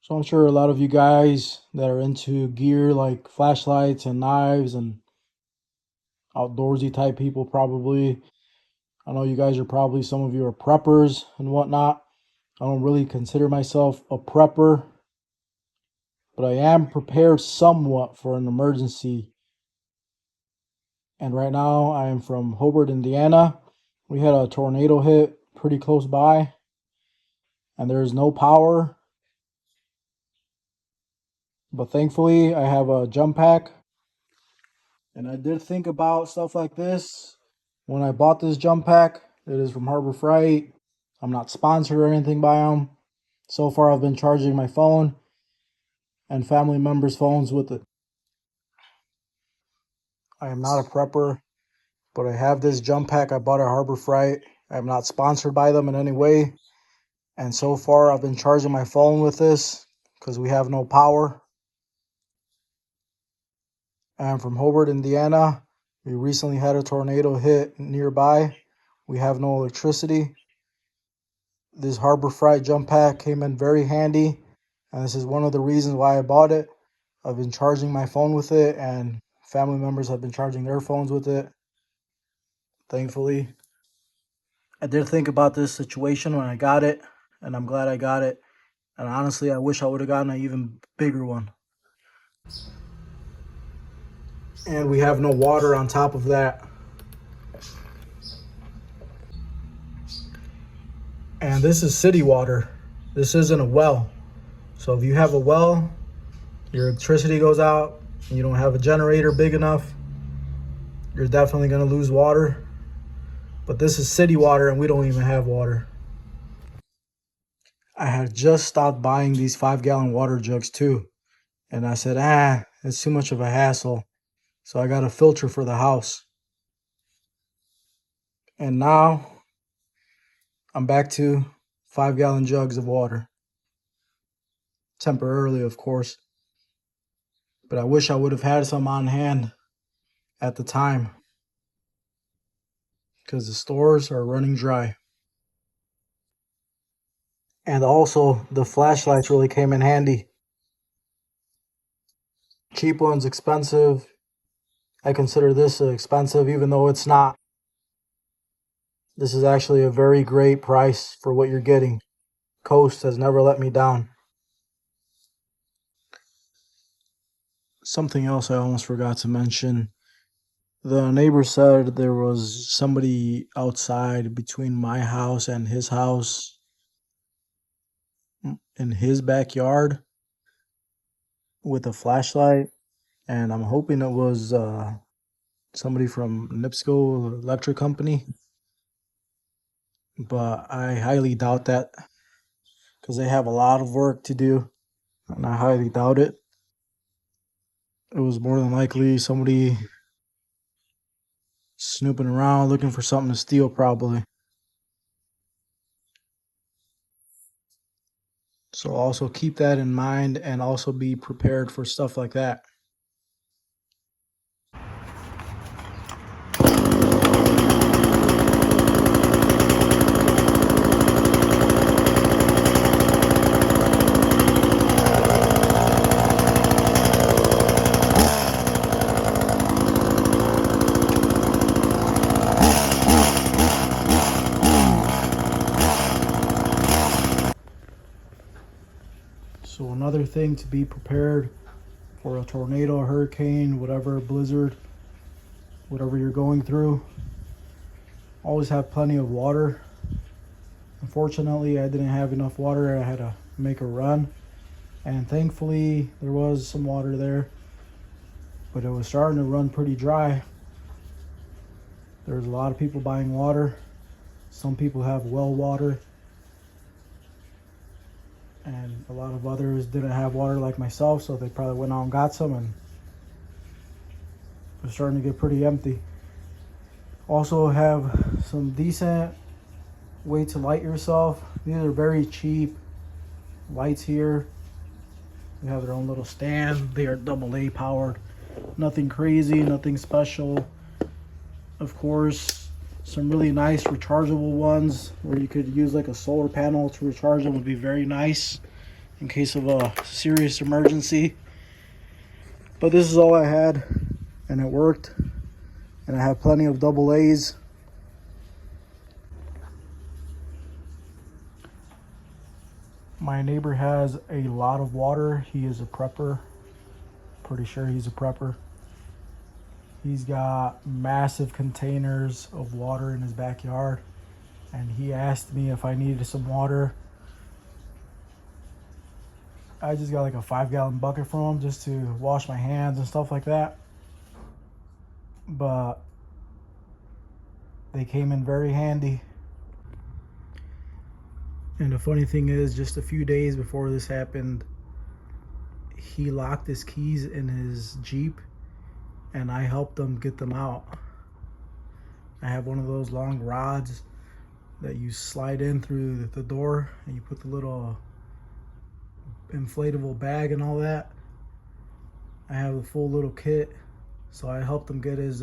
So I'm sure a lot of you guys that are into gear like flashlights and knives and outdoorsy type people probably. I know you guys are probably some of you are preppers and whatnot. I don't really consider myself a prepper, but I am prepared somewhat for an emergency. And right now I am from Hobart, Indiana. We had a tornado hit pretty close by, and there is no power. But thankfully, I have a jump pack. And I did think about stuff like this when I bought this jump pack. It is from Harbor Freight. I'm not sponsored or anything by them. So far, I've been charging my phone and family members' phones with it. I am not a prepper, but I have this jump pack I bought at Harbor Freight. I am not sponsored by them in any way. And so far, I've been charging my phone with this because we have no power. I'm from Hobart, Indiana. We recently had a tornado hit nearby. We have no electricity. This Harbor Freight jump pack came in very handy, and this is one of the reasons why I bought it. I've been charging my phone with it, and family members have been charging their phones with it, thankfully. I did think about this situation when I got it, and I'm glad I got it. And honestly, I wish I would have gotten an even bigger one. And we have no water on top of that. And this is city water. This isn't a well. So if you have a well, your electricity goes out, and you don't have a generator big enough, you're definitely going to lose water. But this is city water, and we don't even have water. I had just stopped buying these 5-gallon water jugs too. And I said, it's too much of a hassle. So I got a filter for the house. And now I'm back to 5-gallon jugs of water. Temporarily, of course. But I wish I would have had some on hand at the time, because the stores are running dry. And also, the flashlights really came in handy. Cheap ones, expensive. I consider this expensive, even though it's not. This is actually a very great price for what you're getting. Coast has never let me down. Something else I almost forgot to mention. The neighbor said there was somebody outside between my house and his house in his backyard with a flashlight, and I'm hoping it was somebody from NIPSCO Electric Company, but I highly doubt that because they have a lot of work to do, and I highly doubt it. It was more than likely somebody snooping around looking for something to steal, probably. So also keep that in mind and also be prepared for stuff like that. So another thing to be prepared for a tornado, a hurricane, whatever, blizzard, whatever you're going through. Always have plenty of water. Unfortunately, I didn't have enough water. I had to make a run. And thankfully, there was some water there. But it was starting to run pretty dry. There's a lot of people buying water. Some people have well water. And a lot of others didn't have water like myself, so they probably went out and got some, and it was starting to get pretty empty. Also have some decent way to light yourself. These are very cheap lights here. They have their own little stand. They are AA powered. Nothing crazy, nothing special. Of course, some really nice rechargeable ones where you could use like a solar panel to recharge them would be very nice in case of a serious emergency. But this is all I had, and it worked. And I have plenty of double A's. My neighbor has a lot of water. He is a prepper. Pretty sure he's a prepper. He's got massive containers of water in his backyard. And he asked me if I needed some water. I just got like a 5-gallon bucket from him just to wash my hands and stuff like that. But they came in very handy. And the funny thing is, just a few days before this happened, he locked his keys in his Jeep and I helped him get them out. I have one of those long rods that you slide in through the door and you put the little inflatable bag and all that. I have the full little kit, so I helped him get his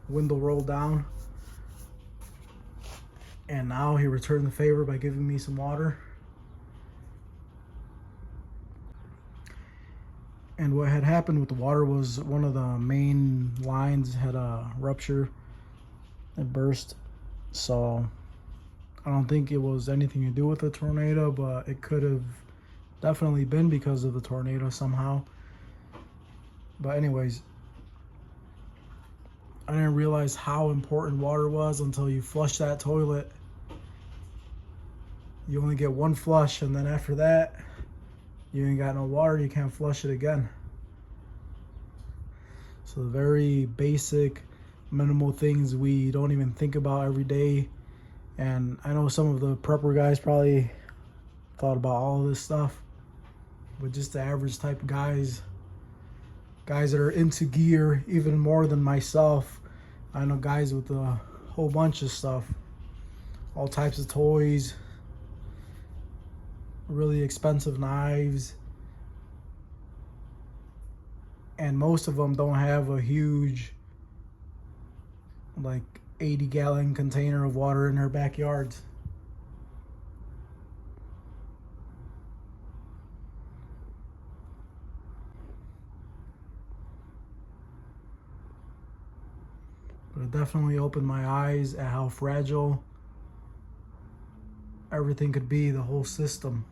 window rolled down. And now he returned the favor by giving me some water. And what had happened with the water was one of the main lines had a rupture. It burst. So I don't think it was anything to do with the tornado, but it could have definitely been because of the tornado somehow. But anyways, I didn't realize how important water was until you flush that toilet. You only get one flush, and then after that, you ain't got no water, you can't flush it again. So the very basic, minimal things we don't even think about every day. And I know some of the prepper guys probably thought about all of this stuff, but just the average type of guys that are into gear even more than myself. I know guys with a whole bunch of stuff, all types of toys, really expensive knives, and most of them don't have a huge like 80-gallon container of water in their backyards. But it definitely opened my eyes at how fragile everything could be, the whole system.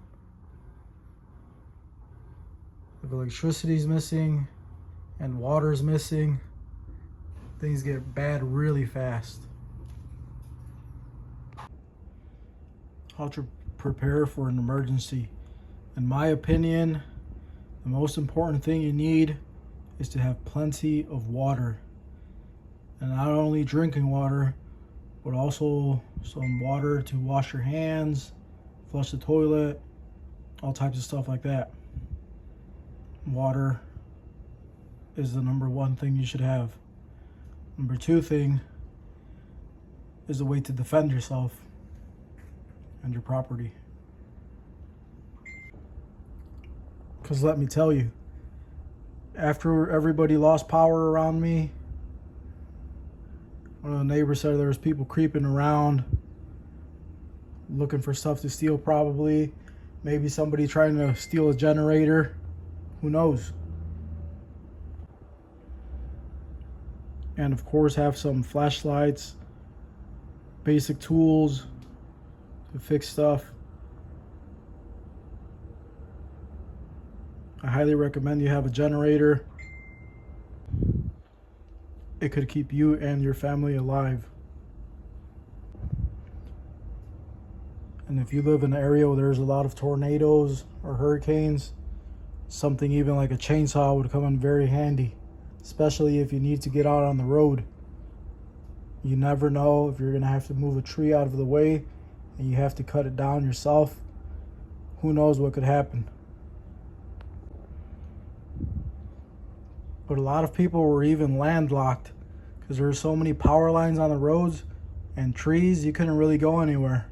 If electricity's missing and water's missing, things get bad really fast. How to prepare for an emergency. In my opinion, the most important thing you need is to have plenty of water. And not only drinking water, but also some water to wash your hands, flush the toilet, all types of stuff like that. Water is the number one thing you should have. Number two thing is a way to defend yourself and your property. Because let me tell you, after everybody lost power around me, one of the neighbors said there was people creeping around looking for stuff to steal probably. Maybe somebody trying to steal a generator. Who knows? And of course have some flashlights, basic tools to fix stuff. I highly recommend you have a generator. It could keep you and your family alive. And if you live in an area where there's a lot of tornadoes or hurricanes, something even like a chainsaw would come in very handy, especially if you need to get out on the road. You never know if you're gonna have to move a tree out of the way and you have to cut it down yourself. Who knows what could happen? But a lot of people were even landlocked because there were so many power lines on the roads and trees, you couldn't really go anywhere.